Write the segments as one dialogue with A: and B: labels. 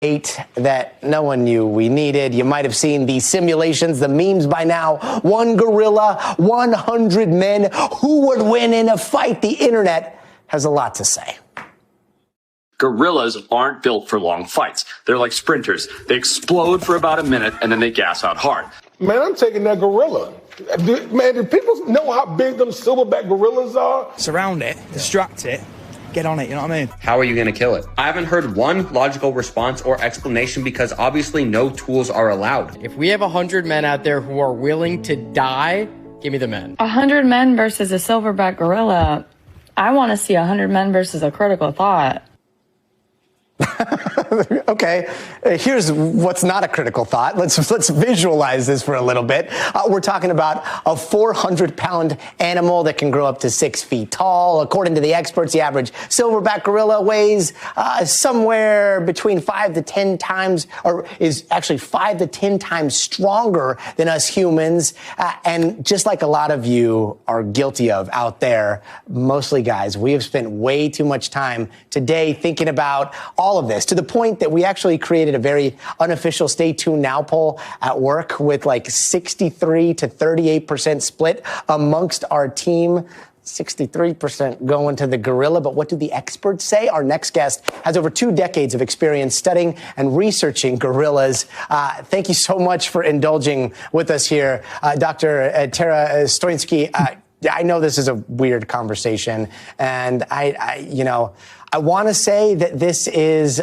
A: that no one knew we needed. You might have seen the simulations, the memes by now. One gorilla, 100 men. Who would win in a fight? The internet has a lot to say.
B: Gorillas aren't built for long fights. They're like sprinters. They explode for about a minute and then they gas out hard.
C: Man, I'm taking that gorilla. Man, do people know how big them silverback gorillas are?
D: Surround it, distract it, get on it, you know what I mean?
E: How are you going to kill it? I haven't heard one logical response or explanation because obviously no tools are allowed.
F: If we have 100 men out there who are willing to die, give me the men.
G: 100 men versus a silverback gorilla. I want to see 100 men versus a critical thought.
A: Okay, here's what's not a critical thought. Let's visualize this for a little bit. We're talking about a 400-pound animal that can grow up to 6 feet tall. According to the experts, the average silverback gorilla weighs somewhere between 5 to 10 times, or is actually 5 to 10 times stronger than us humans. And just like a lot of you are guilty of out there, mostly guys, we have spent way too much time today thinking about all of this, to the point that we actually created a very unofficial Stay Tuned Now poll at work with like 63 to 38% split amongst our team. 63% going to the gorilla. But what do the experts say? Our next guest has over 2 decades of experience studying and researching gorillas. Thank you so much for indulging with us here, Dr. Tara Stoinski. I know this is a weird conversation, and I want to say that this is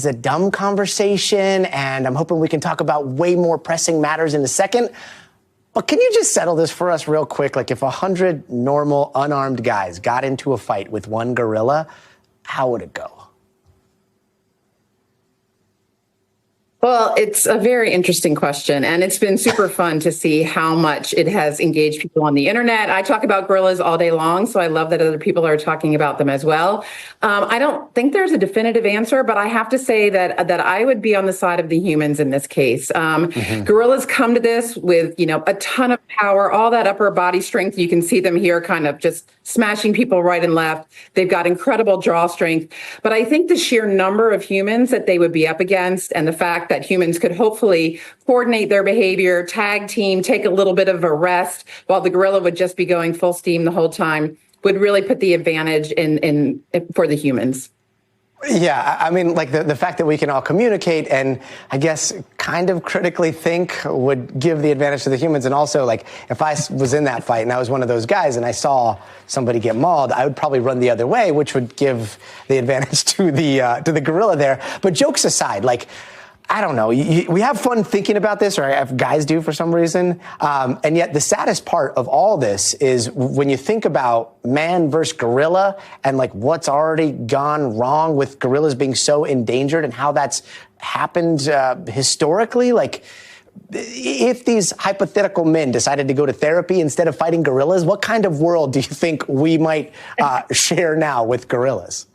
A: a dumb conversation, and I'm hoping we can talk about way more pressing matters in a second. But can you just settle this for us real quick? Like, if 100 normal, unarmed guys got into a fight with one gorilla, how would it go?
H: Well, it's a very interesting question, and it's been super fun to see how much it has engaged people on the internet. I talk about gorillas all day long, so I love that other people are talking about them as well. I don't think there's a definitive answer, but I have to say that I would be on the side of the humans in this case. Gorillas come to this with, a ton of power, all that upper body strength. You can see them here kind of just smashing people right and left. They've got incredible jaw strength. But I think the sheer number of humans that they would be up against, and the fact that humans could hopefully coordinate their behavior, tag team, take a little bit of a rest while the gorilla would just be going full steam the whole time, would really put the advantage in for the humans.
A: Yeah, I mean, like the fact that we can all communicate and I guess kind of critically think would give the advantage to the humans. And also, like, if I was in that fight and I was one of those guys and I saw somebody get mauled, I would probably run the other way, which would give the advantage to the gorilla there. But jokes aside, like, I don't know. We have fun thinking about this, or guys do for some reason. And yet the saddest part of all this is when you think about man versus gorilla and like what's already gone wrong with gorillas being so endangered and how that's happened historically. Like, if these hypothetical men decided to go to therapy instead of fighting gorillas, what kind of world do you think we might share now with gorillas?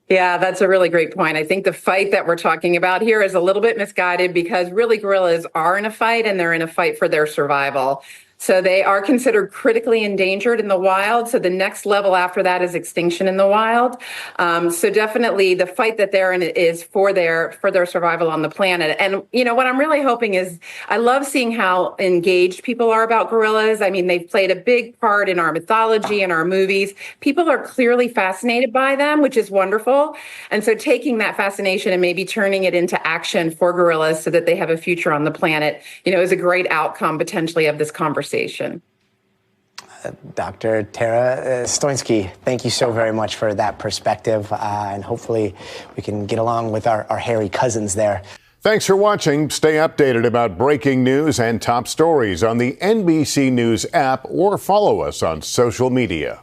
H: Yeah, that's a really great point. I think the fight that we're talking about here is a little bit misguided because really gorillas are in a fight, and they're in a fight for their survival. So they are considered critically endangered in the wild. So the next level after that is extinction in the wild. So definitely the fight that they're in is for their survival on the planet. And, what I'm really hoping is I love seeing how engaged people are about gorillas. I mean, they've played a big part in our mythology and our movies. People are clearly fascinated by them, which is wonderful. And so taking that fascination and maybe turning it into action for gorillas so that they have a future on the planet, is a great outcome potentially of this conversation.
A: Dr. Tara Stoinski, thank you so very much for that perspective, and hopefully we can get along with our hairy cousins there.
I: Thanks for watching. Stay updated about breaking news and top stories on the NBC News app or follow us on social media.